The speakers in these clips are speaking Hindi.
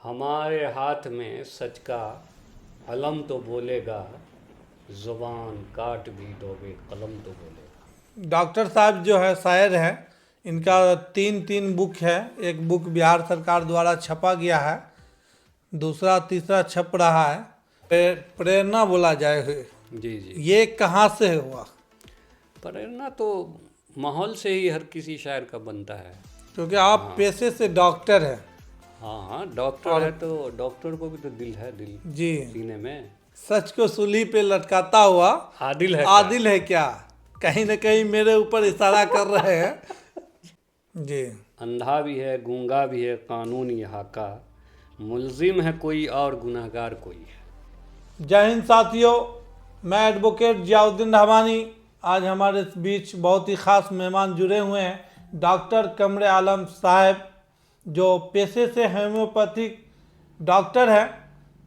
हमारे हाथ में सच का अलम तो बोलेगा, जुबान काट भी दोगे कलम तो बोलेगा। डॉक्टर साहब जो है शायर हैं, इनका तीन तीन बुक है। एक बुक बिहार सरकार द्वारा छपा गया है, दूसरा तीसरा छप रहा है। प्रेरणा बोला जाए, जी जी। ये कहाँ से हुआ? प्रेरणा तो माहौल से ही हर किसी शायर का बनता है। क्योंकि आप पेशे से डॉक्टर हैं। हाँ हाँ, डॉक्टर है तो डॉक्टर को भी तो दिल है, दिल जी, सीने में। सच को सूली पे लटकाता हुआ आदिल है आदिल है क्या, कहीं न कहीं मेरे ऊपर इशारा कर रहे हैं। जी। अंधा भी है, गूंगा भी है, कानून यहाँ का मुलजिम है कोई और गुनहगार कोई है। जय हिंद साथियों, मैं एडवोकेट जियाउद्दीन रहमानी। आज हमारे बीच बहुत ही ख़ास मेहमान जुड़े हुए हैं, डॉक्टर कमरे आलम साहब, जो पेशे से होम्योपैथिक डॉक्टर हैं।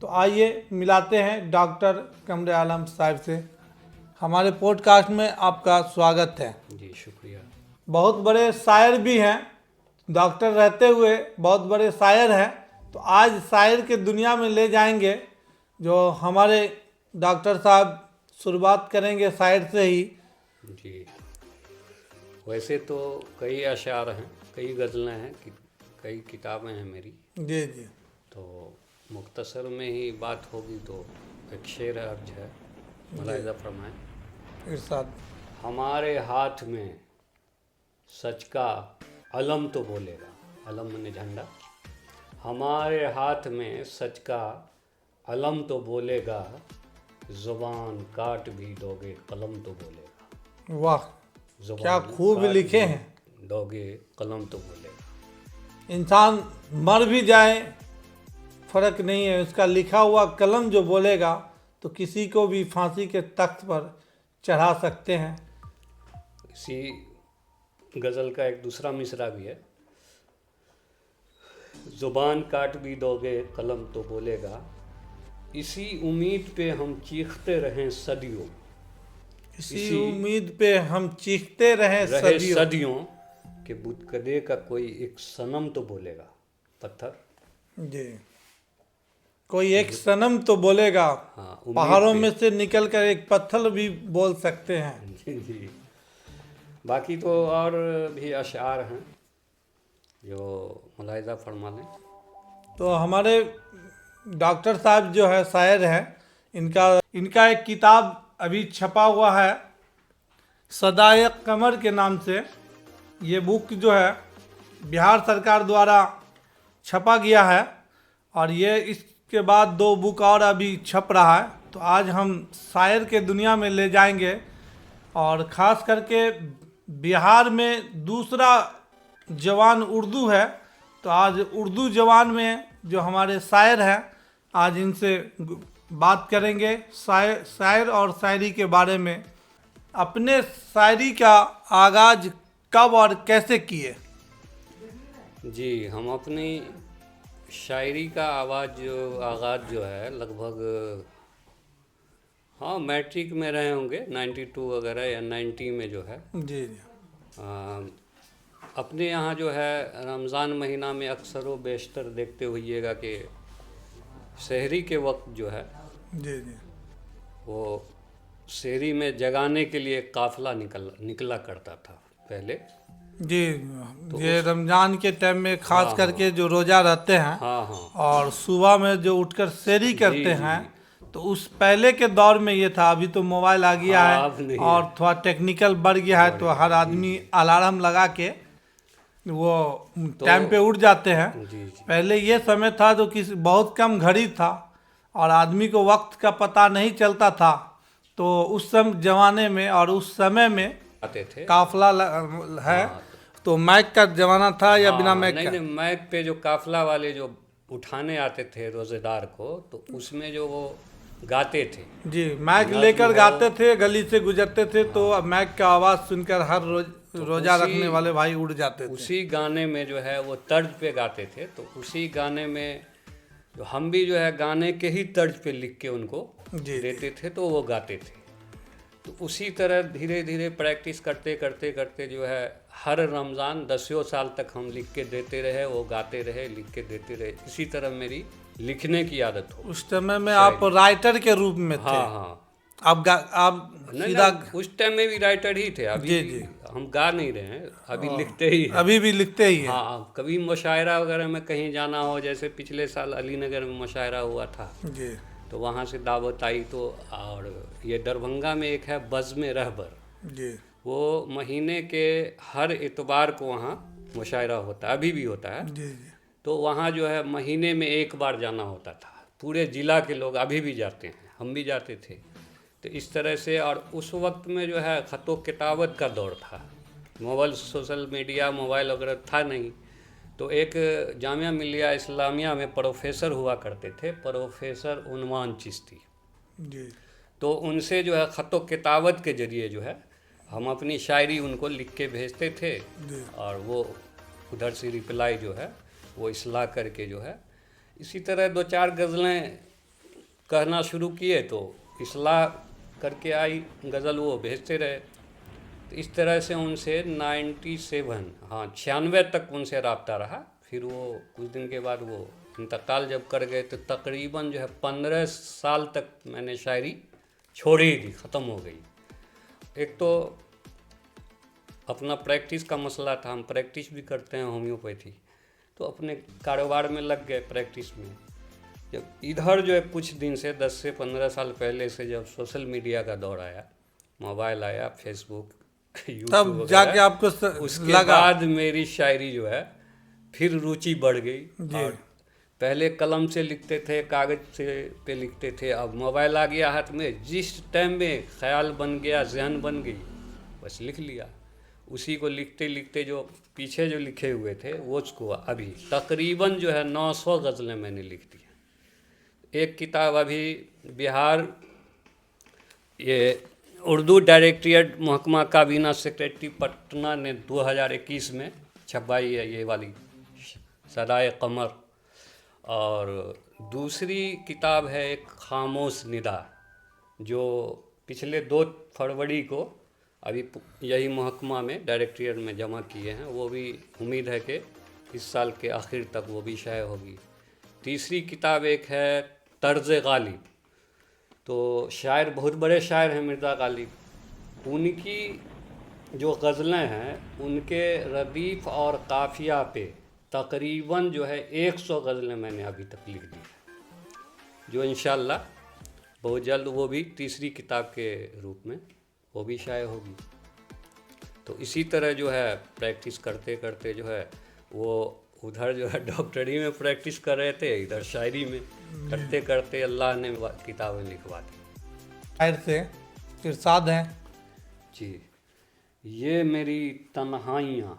तो आइए मिलाते हैं डॉक्टर कमरे आलम साहब से। हमारे पॉडकास्ट में आपका स्वागत है। जी शुक्रिया। बहुत बड़े शायर भी हैं, डॉक्टर रहते हुए बहुत बड़े शायर हैं। तो आज शायर के दुनिया में ले जाएंगे, जो हमारे डॉक्टर साहब शुरुआत करेंगे शायर से ही। जी, वैसे तो कई अशार हैं, कई गज़लें हैं, कई किताबें हैं मेरी। जी जी। तो मुख्तसर में ही बात होगी तो एक शेर अर्ज है, मुलाहिज़ा फरमाएं। इरशाद। हमारे हाथ में सच का अलम तो बोलेगा, अलम माने झंडा। हमारे हाथ में सच का अलम तो बोलेगा, जुबान काट भी दोगे कलम तो बोलेगा। वाह, जुबान क्या खूब काट लिखे भी हैं। दोगे कलम तो बोलेगा। इंसान मर भी जाए फर्क नहीं है, उसका लिखा हुआ कलम जो बोलेगा तो किसी को भी फांसी के तख्त पर चढ़ा सकते हैं। इसी गज़ल का एक दूसरा मिसरा भी है, जुबान काट भी दोगे कलम तो बोलेगा, इसी उम्मीद पे हम चीखते रहें सदियों। इसी उम्मीद पे हम चीखते रहे रहे सदियों। सदियों कि बुतकदे का कोई एक सनम तो बोलेगा। पत्थर, जी, कोई एक सनम तो बोलेगा। हाँ, उम्मीद पहाड़ों पे। में से निकलकर एक पत्थर भी बोल सकते हैं। जी जी। बाकी तो और भी अशार हैं जो मुलाहिज़ा फरमा लें। तो हमारे डॉक्टर साहब जो है शायर हैं, इनका एक किताब अभी छपा हुआ है सदाए कमर के नाम से। ये बुक जो है बिहार सरकार द्वारा छपा गया है, और ये इसके बाद दो बुक और अभी छप रहा है। तो आज हम शायर के दुनिया में ले जाएंगे, और ख़ास करके बिहार में दूसरा जवान उर्दू है। तो आज उर्दू जवान में जो हमारे शायर हैं, आज इनसे बात करेंगे शायर और शायरी के बारे में। अपने शायरी का आगाज़ कब और कैसे किए? जी, हम अपनी शायरी का आगाज़ जो है लगभग, हाँ, मैट्रिक में रहे होंगे 92 वगैरह या 90 में जो है। जी जी। अपने यहाँ जो है रमज़ान महीना में अक्सर व बेशतर देखते होइएगा कि सहरी के वक्त जो है जी जी। वो शहरी में जगाने के लिए काफ़िला निकला करता था पहले। जी, ये रमज़ान के टाइम में खास करके जो रोज़ा रहते हैं, हाँ हाँ, और सुबह में जो उठकर सेरी करते जी, हैं, तो उस पहले के दौर में ये था। अभी तो मोबाइल आ गया हाँ, है अब नहीं और थोड़ा टेक्निकल बढ़ गया है, तो हर आदमी अलार्म लगा के वो टाइम पे उठ जाते हैं। जी जी। पहले ये समय था जो किसी बहुत कम घड़ी था और आदमी को वक्त का पता नहीं चलता था। तो उस जमाने में और उस समय में आते थे काफिला है। तो माइक का जमाना था या बिना माइक नहीं का? नहीं, माइक पे जो काफिला वाले जो उठाने आते थे रोजेदार को, तो उसमें जो वो गाते थे। जी, माइक लेकर गाते थे, गली से गुजरते थे, तो अब माइक का आवाज़ सुनकर हर रोजा रखने वाले भाई उड़ जाते थे। उसी गाने में जो है वो तर्ज पे गाते थे। तो उसी गाने में जो हम भी जो है गाने के ही तर्ज पे लिख के उनको देते थे, तो वो गाते थे। तो उसी तरह धीरे धीरे प्रैक्टिस करते करते करते जो है हर रमज़ान 10 साल तक हम लिख के देते रहे, वो गाते रहे, लिख के देते रहे। इसी तरह मेरी लिखने की आदत हो। उस समय में आप राइटर के रूप में थे। हाँ हाँ, आप नहीं सीधा ना, उस टाइम में भी राइटर ही थे। अभी जी, भी जी। हम गा नहीं रहे हैं, अभी लिखते ही हैं। अभी भी लिखते ही हैं। हाँ, कभी मुशायरा वगैरह में कहीं जाना हो, जैसे पिछले साल अलीनगर में मुशायरा हुआ था, जी तो वहाँ से दावत आई। तो और ये दरभंगा में एक है बज़्म रहबर, जी वो महीने के हर इतवार को वहाँ मुशायरा होता है, अभी भी होता है। जी जी तो वहाँ जो है महीने में एक बार जाना होता था। पूरे ज़िला के लोग अभी भी जाते हैं, हम भी जाते थे। तो इस तरह से, और उस वक्त में जो है ख़तो किताबत का दौर था, मोबाइल, सोशल मीडिया, मोबाइल वगैरह था नहीं। तो एक जामिया मिलिया इस्लामिया में प्रोफेसर हुआ करते थे, प्रोफेसर उन्मान चिश्ती। जी तो उनसे जो है ख़तो किताबत के ज़रिए जो है हम अपनी शायरी उनको लिख के भेजते थे, जी और वो उधर से रिप्लाई जो है वो इसलाह करके जो है, इसी तरह 2-4 गज़लें कहना शुरू किए तो इसलाह करके आई गज़ल, वो भेजते रहे। तो इस तरह से उनसे 97, हाँ 96 तक उनसे रब्ता रहा। फिर वो कुछ दिन के बाद वो इंतकाल जब कर गए, तो तकरीबन जो है 15 साल तक मैंने शायरी छोड़ ही दी, ख़त्म हो गई। एक तो अपना प्रैक्टिस का मसला था, हम प्रैक्टिस भी करते हैं होम्योपैथी, तो अपने कारोबार में लग गए प्रैक्टिस में। जब इधर जो है कुछ दिन से 10 से 15 साल पहले से जब सोशल मीडिया का दौर आया, मोबाइल आया, फेसबुक, यूट्यूब तब जाके वगैरह, आपको उसके लगा। बाद मेरी शायरी जो है फिर रुचि बढ़ गई। जी। और पहले कलम से लिखते थे, कागज़ से पे लिखते थे, अब मोबाइल आ गया हाथ में, जिस टाइम में ख्याल बन गया, जहन बन गई, बस लिख लिया। उसी को लिखते लिखते जो पीछे जो लिखे हुए थे वो उसको अभी तकरीबन जो है 900 गज़लें मैंने लिख दी हैं। एक किताब अभी बिहार ये उर्दू डायरेक्टरेट महकमा काबीना सेक्रेटरी पटना ने 2021 में छपवाई है, ये वाली सदाए कमर। और दूसरी किताब है एक खामोश निदा, जो पिछले 2 फरवरी को अभी यही महकमा में डायरेक्टरेट में जमा किए हैं। वो भी उम्मीद है कि इस साल के आखिर तक वो भी शाये होगी। तीसरी किताब एक है तर्ज गालिब, तो शायर बहुत बड़े शायर हैं मिर्ज़ा गालिब, उनकी जो गज़लें हैं उनके रदीफ़ और काफ़िया पे तकरीबन जो है 100 गज़लें मैंने अभी तक लिख दी है, जो इंशाअल्लाह बहुत जल्द वो भी तीसरी किताब के रूप में वो भी शाये होगी। तो इसी तरह जो है प्रैक्टिस करते करते जो है वो उधर जो है डॉक्टरी में प्रैक्टिस कर रहे थे, इधर शायरी में करते करते अल्लाह ने किताबें लिखवा दी। शायर से इरशाद हैं। जी, ये मेरी तन्हाइयाँ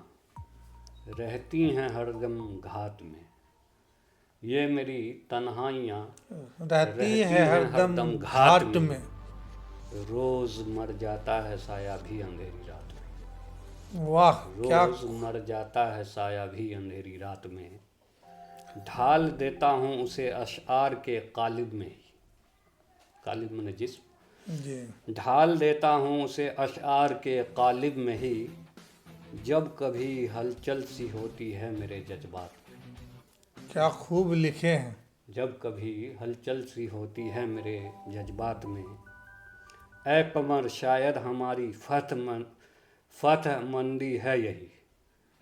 रहती हैं हरदम घात में, ये मेरी तन्हाइयाँ रहती है हरदम घाट में, रोज़ मर जाता है साया भी अंधेरी रात में। वाह क्या रोज़ मर जाता है साया भी अंधेरी रात में, ढाल देता हूँ उसे अशआर के कालिब में ही, कालिब में जिस्म, जी ढाल देता हूँ उसे अशआर के कालिब में ही, जब कभी हलचल सी होती है मेरे जज्बात में, क्या खूब लिखे हैं। जब कभी हलचल सी होती है मेरे जज्बात में, ऐ कमर शायद हमारी फतह मंदी है यही,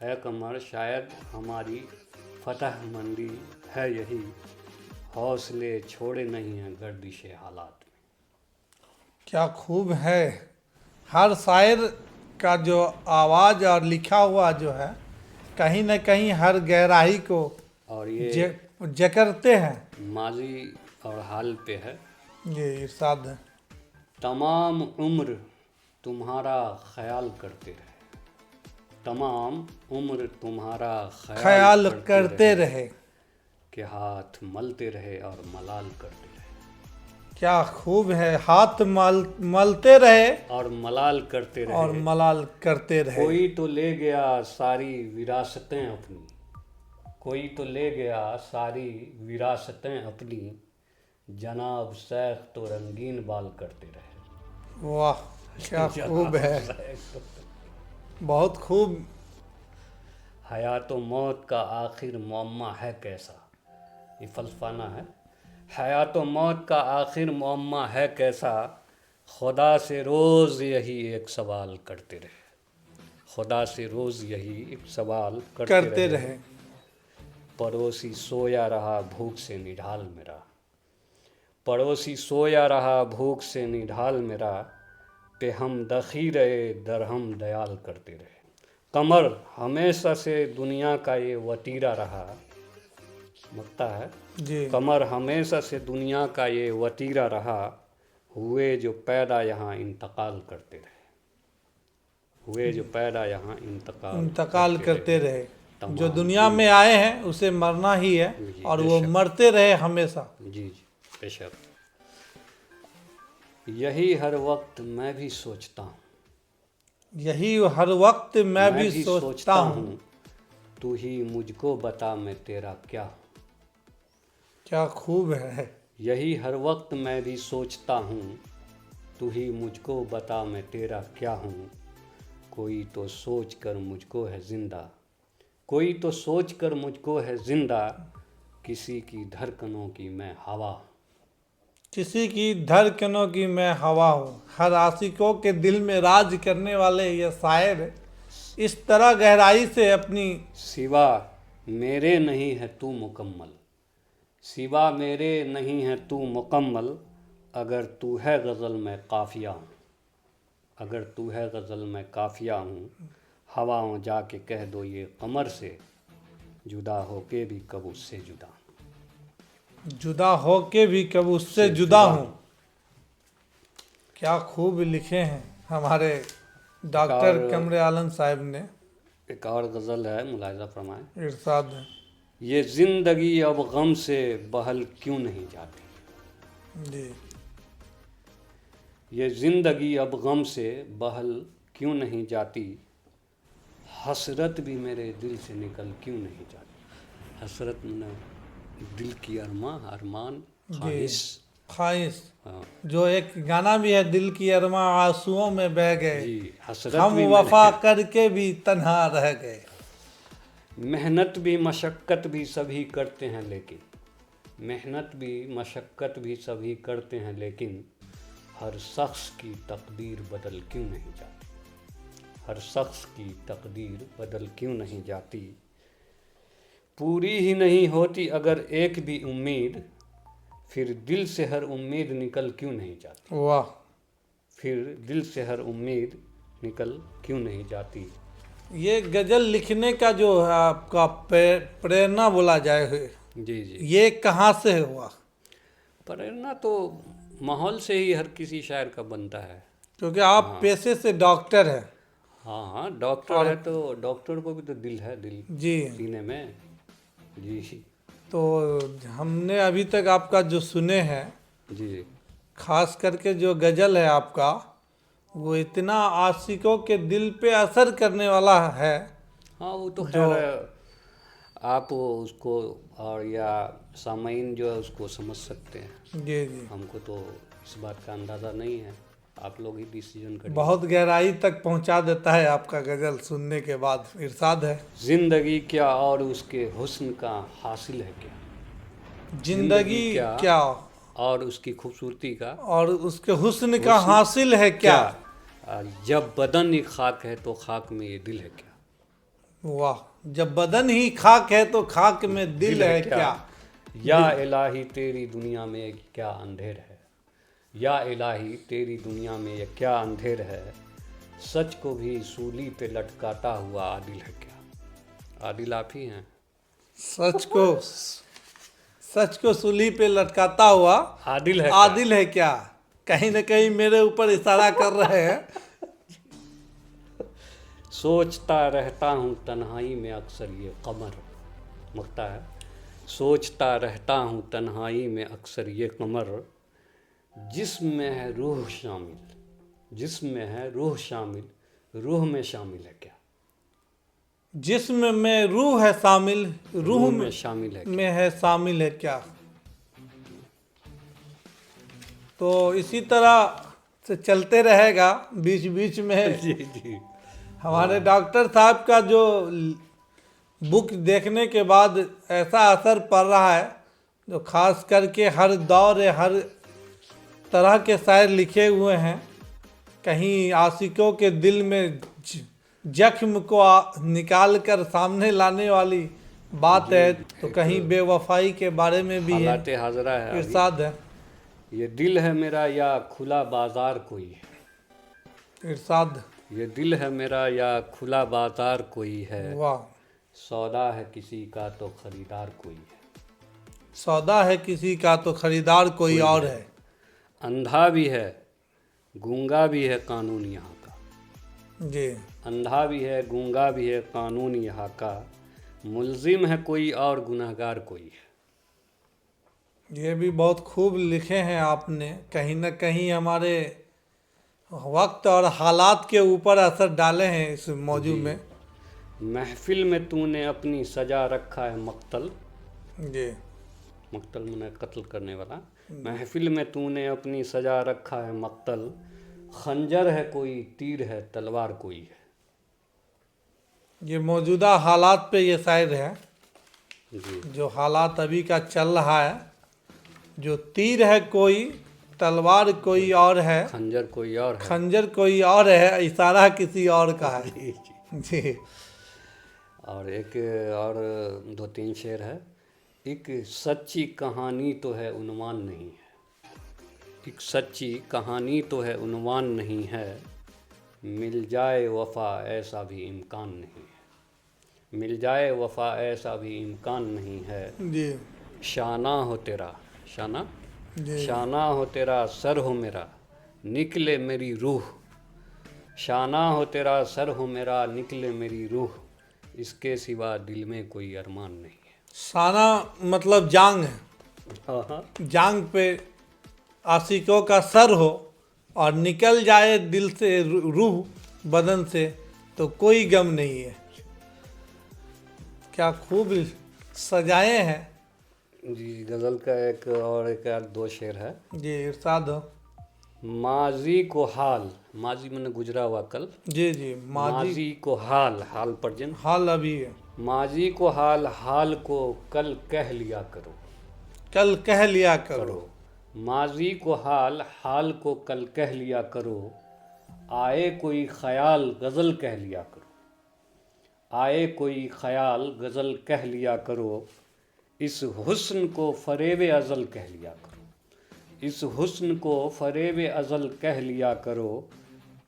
ऐ कमर शायद हमारी फतह मंदी है यही, हौसले छोड़े नहीं हैं गर्दिश हालात में। क्या खूब है। हर शायर का जो आवाज़ और लिखा हुआ जो है कहीं न कहीं हर गहराई को और ये जकरते हैं। माजी और हाल पे है। ये इरशाद है। तमाम उम्र तुम्हारा ख्याल करते रहे, तमाम उम्र तुम्हारा ख्याल करते रहे, कि हाथ मलते रहे और मलाल करते रहे। क्या खूब है। हाथ मलते रहे और मलाल करते रहे, और मलाल करते रहे। कोई तो ले गया सारी विरासतें अपनी, कोई तो ले गया सारी विरासतें अपनी, जनाब शेख तो रंगीन बाल करते रहे। वाह क्या खूब है। बहुत खूब हयात मौत का आखिर मुअम्मा है कैसा, ये फलसफाना है। हयात मौत का आखिर मुअम्मा है कैसा, खुदा से रोज़ यही एक सवाल करते रहे। खुदा से रोज़ यही एक सवाल करते रहे। पड़ोसी सोया रहा भूख से निढाल मेरा, पड़ोसी सोया रहा भूख से निढाल मेरा, पे हम दखी रहे दरहम दयाल करते रहे। कमर हमेशा से दुनिया का ये वतीरा रहा, मकता है जी। कमर हमेशा से दुनिया का ये वतीरा रहा, हुए जो पैदा यहाँ इंतकाल करते रहे। हुए जो पैदा यहाँ इंतकाल करते रहे। तमाम जो दुनिया में आए हैं उसे मरना ही है जी, और वो बेशक। मरते रहे हमेशा। जी जी बेशक। यही हर वक्त मैं भी सोचता हूँ, यही हर वक्त मैं भी सोचता हूँ, तू ही मुझको बता मैं तेरा क्या हूँ। क्या खूब है। यही हर वक्त मैं भी सोचता हूँ, तू ही मुझको बता मैं तेरा क्या हूँ। कोई तो सोच कर मुझको है जिंदा, कोई तो सोच कर मुझको है जिंदा, किसी की धड़कनों की मैं हवा हूँ। किसी की धड़कनों की मैं हवा हूँ। हर आशिकों के दिल में राज करने वाले ये शायर इस तरह गहराई से अपनी सिवा मेरे नहीं है तू मुकम्मल, सिवा मेरे नहीं है तू मुकम्मल, अगर तू है गज़ल में काफ़िया हूँ। अगर तू है गज़ल में काफ़िया हूँ, हवाओं जाके कह दो ये कमर से, जुदा होके भी कब उससे जुदा हूँ। जुदा हो के भी कब उससे जुदा हूँ। क्या खूब लिखे हैं हमारे डॉक्टर कमर आलम साहब ने। एक और गज़ल है, मुलाहिज़ा फरमाएं। इरशाद है। ये ज़िंदगी अब गम से बहल क्यों नहीं जाती, जी। ये ज़िंदगी अब गम से बहल क्यों नहीं जाती, हसरत भी मेरे दिल से निकल क्यों नहीं जाती। हसरत में दिल की अरमान ख्वाहिश। ख्वाहिश हाँ जो एक गाना भी है, दिल की अरमा आंसुओं में बह गए, जी, हसरत हम भी वफा करके भी तन्हा रह गए। मेहनत भी मशक्क़त भी सभी करते हैं लेकिन, मेहनत भी मशक्क़त भी सभी करते हैं लेकिन, हर शख्स की तकदीर बदल क्यों नहीं जाती। हर शख्स की तकदीर बदल क्यों नहीं जाती, पूरी ही नहीं होती अगर एक भी उम्मीद, फिर दिल से हर उम्मीद निकल क्यों नहीं जाती। वाह। फिर दिल से हर उम्मीद निकल क्यों नहीं जाती। ये गजल लिखने का जो है आपका प्रेरणा बोला जाए, जी जी। ये कहाँ से हुआ। प्रेरणा तो माहौल से ही हर किसी शायर का बनता है। क्योंकि आप पेशे से डॉक्टर हैं। हाँ हाँ, डॉक्टर है तो डॉक्टर को भी तो दिल है, दिल जी। सीने में। जी तो हमने अभी तक आपका जो सुने हैं, जी खास करके जो गजल है आपका, वो इतना आशिकों के दिल पे असर करने वाला है। हाँ, वो तो खैर आप उसको और या सामाइन जो है उसको समझ सकते हैं। जी जी। हमको तो इस बात का अंदाज़ा नहीं है, आप लोग ही डिसीजन करिए। बहुत गहराई तक पहुंचा देता है आपका गजल सुनने के बाद। इरशाद है। जिंदगी क्या और उसके हुस्न का हासिल है क्या, जिंदगी क्या और उसकी खूबसूरती का और उसके हुस्न का हासिल है क्या। जब बदन ही खाक है तो खाक में ये दिल है क्या। वाह। जब बदन ही खाक है तो खाक में दिल है क्या। या इलाही तेरी दुनिया में क्या अंधेर है, या इलाही तेरी दुनिया में ये क्या अंधेर है, सच को भी सूली पे लटकाता हुआ आदिल है क्या। आदिल आप ही हैं। सच को सूली पे लटकाता हुआ आदिल है आदिल है क्या। कहीं न कहीं मेरे ऊपर इशारा कर रहे हैं। सोचता रहता हूँ तन्हाई में अक्सर ये कमर, मकता है। सोचता रहता हूँ तन्हाई में अक्सर ये कमर, जिसमें है रूह शामिल, जिसमें है रूह शामिल, रूह में शामिल है क्या। जिस्म में रूह है शामिल, रूह में शामिल है में है शामिल है क्या। तो इसी तरह से चलते रहेगा बीच बीच में। जी जी। हमारे डॉक्टर साहब का जो बुक देखने के बाद ऐसा असर पड़ रहा है जो खास करके हर दौर हर तरह के शायर लिखे हुए हैं। कहीं आशिकों के दिल में जख्म को निकाल कर सामने लाने वाली बात है, तो कहीं बेवफाई के बारे में भी है, हालात हाजरा है अभी। इरशाद है। ये दिल है मेरा या खुला बाजार कोई है, इरशाद। ये दिल है मेरा या खुला बाजार कोई है, वाह। सौदा है किसी का तो खरीदार कोई है। सौदा है किसी का तो खरीदार कोई और है। अंधा भी है गूंगा भी है कानून यहाँ का, जी। अंधा भी है गूंगा भी है कानून यहाँ का, मुल्जिम है कोई और गुनहगार कोई है। ये भी बहुत खूब लिखे हैं आपने। कहीं ना कहीं हमारे वक्त और हालात के ऊपर असर डाले हैं इस मौजू में। महफिल में तूने अपनी सजा रखा है मक्तल, जी। मक्तल मैंने कत्ल करने वाला। महफिल में तूने अपनी सजा रखा है मक्तल, खंजर है कोई तीर है तलवार कोई है। ये मौजूदा हालात पे ये शायर है, जी जो हालात अभी का चल रहा है। जो तीर है कोई तलवार कोई और है, खंजर कोई और है। खंजर कोई और है, इशारा किसी और का है। जी जी। जी। और एक और दो तीन शेर है। एक सच्ची कहानी तो है उन्वान नहीं है, एक सच्ची कहानी तो है उन्वान नहीं है, मिल जाए वफा ऐसा भी इम्कान नहीं है, मिल जाए वफा ऐसा भी इम्कान नहीं है। जी। शाना हो तेरा, शाना जी। शाना हो तेरा सर हो मेरा निकले मेरी रूह, शाना हो तेरा सर हो मेरा निकले मेरी रूह, इसके सिवा दिल में कोई अरमान नहीं है। शाना मतलब जांग है। हाँ, जांग पे आशिकों का सर हो और निकल जाए दिल से रूह बदन से तो कोई गम नहीं है। क्या खूब सजाए हैं। जी गज़ल का एक और एक आध दो शेर है। जी इरशाद हो। माजी को हाल, माजी मैंने गुजरा हुआ कल। जी जी। माजी को हाल, हाल प्रेजेंट, हाल अभी है। माजी को हाल, हाल को कल कह लिया करो, कल कह लिया करो। माजी को हाल, हाल को कल कह लिया करो, आए कोई ख्याल गज़ल कह लिया करो, आए कोई ख्याल गज़ल कह लिया करो, इस हुस्न को फरेब अज़ल कह लिया करो, इस हुस्न को फरेब अज़ल कह लिया करो,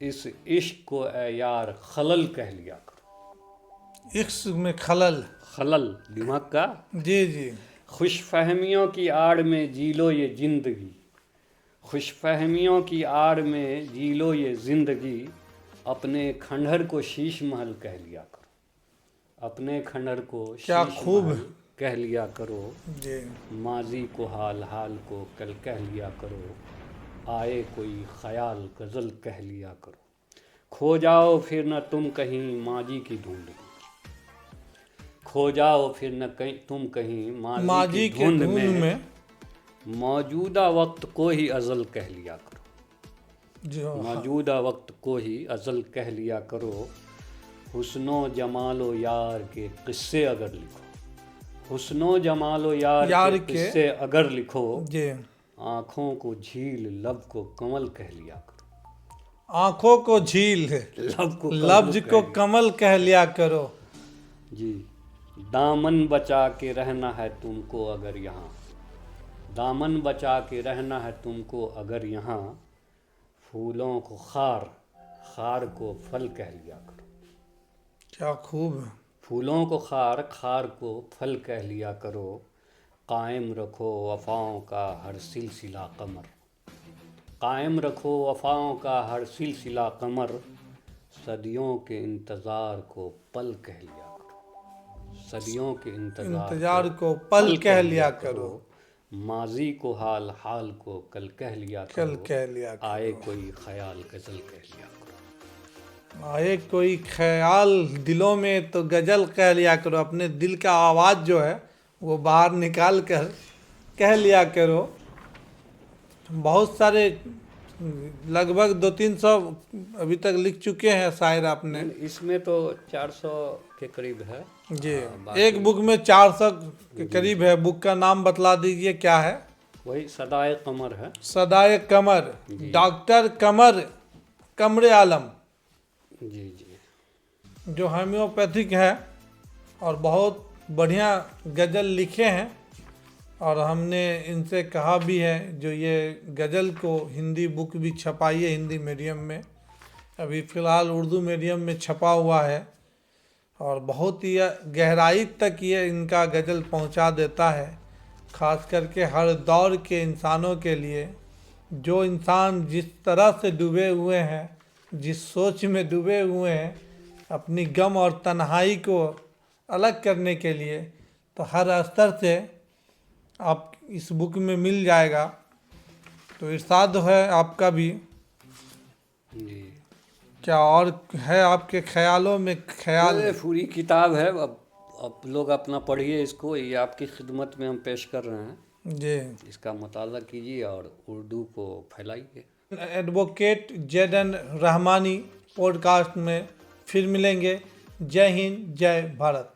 इस इश्क को ए यार खलल कह लिया करो। इश्क में खलल, खलल दिमाग का। जी जी। खुशफहमियों की आड़ में जी लो ये ज़िंदगी, खुशफहमियों की आड़ में जी लो ये ज़िंदगी, अपने खंडहर को शीश महल कह लिया करो, अपने खंडहर को क्या शीश खूब महल कह लिया करो, जी। माजी को हाल, हाल को कल कह लिया करो, आए कोई ख्याल गज़ल कह लिया करो, खो जाओ फिर न तुम कहीं माजी की धुंध में, खो जाओ फिर न कहीं तुम कहीं माजी की धुंध में, मौजूदा वक्त को ही अज़ल कह लिया करो, जो मौजूदा वक्त को ही अज़ल कह लिया करो, हुस्नो जमालो यार के किस्से अगर लिखो, हुस्नो जमालो यार के किस्से अगर लिखो, जी। आँखों को झील लब को कमल कह लिया करो, आँखों को झील लफ्ज को कमल कह लिया करो। जी। दामन बचा के रहना है तुमको अगर यहाँ, दामन बचा के रहना है तुमको अगर यहाँ, फूलों को खार, खार को फल कह लिया करो, क्या खूब। फूलों को खार, खार को फल कह लिया करो, कायम रखो वफ़ाओं का हर सिलसिला कमर, कायम रखो वफ़ाओं का हर सिलसिला कमर, सदियों के इंतज़ार को पल कह लिया करो, सदियों के इंतजार को पल कह लिया करो, माजी को हाल, हाल को कल कह लिया करो, कल कह लिया करो, आए कोई ख्याल गज़ल कह लिया करो, आए कोई ख्याल दिलों में तो गज़ल कह लिया करो। अपने दिल का आवाज़ जो है वो बाहर निकाल कर कह लिया करो। बहुत सारे लगभग 200-300 अभी तक लिख चुके हैं शायर आपने। इसमें तो 400 के करीब है। जी, बाकी एक बुक में 400 के करीब है। बुक का नाम बतला दीजिए क्या है? वही सदाए कमर है। सदाए कमर, डॉक्टर कमर आलम, जी जी। जो होम्योपैथिक है और बहुत बढ़िया गज़ल लिखे हैं। और हमने इनसे कहा भी है जो ये गज़ल को हिंदी बुक भी छपाई है हिंदी मीडियम में, अभी फ़िलहाल उर्दू मीडियम में छपा हुआ है। और बहुत ही गहराई तक ये इनका गज़ल पहुंचा देता है, ख़ास करके हर दौर के इंसानों के लिए। जो इंसान जिस तरह से डूबे हुए हैं, जिस सोच में डूबे हुए हैं अपनी गम और तन्हाई को अलग करने के लिए, तो हर स्तर से आप इस बुक में मिल जाएगा। तो इरशाद है आपका भी, जी। क्या और है आपके ख्यालों में ख्याल? ये पूरी किताब है। अब लोग अपना पढ़िए इसको, ये आपकी खिदमत में हम पेश कर रहे हैं। जी। इसका मुताला कीजिए और उर्दू को फैलाइए। एडवोकेट जेडन रहमानी पॉडकास्ट में फिर मिलेंगे। जय हिंद, जय भारत।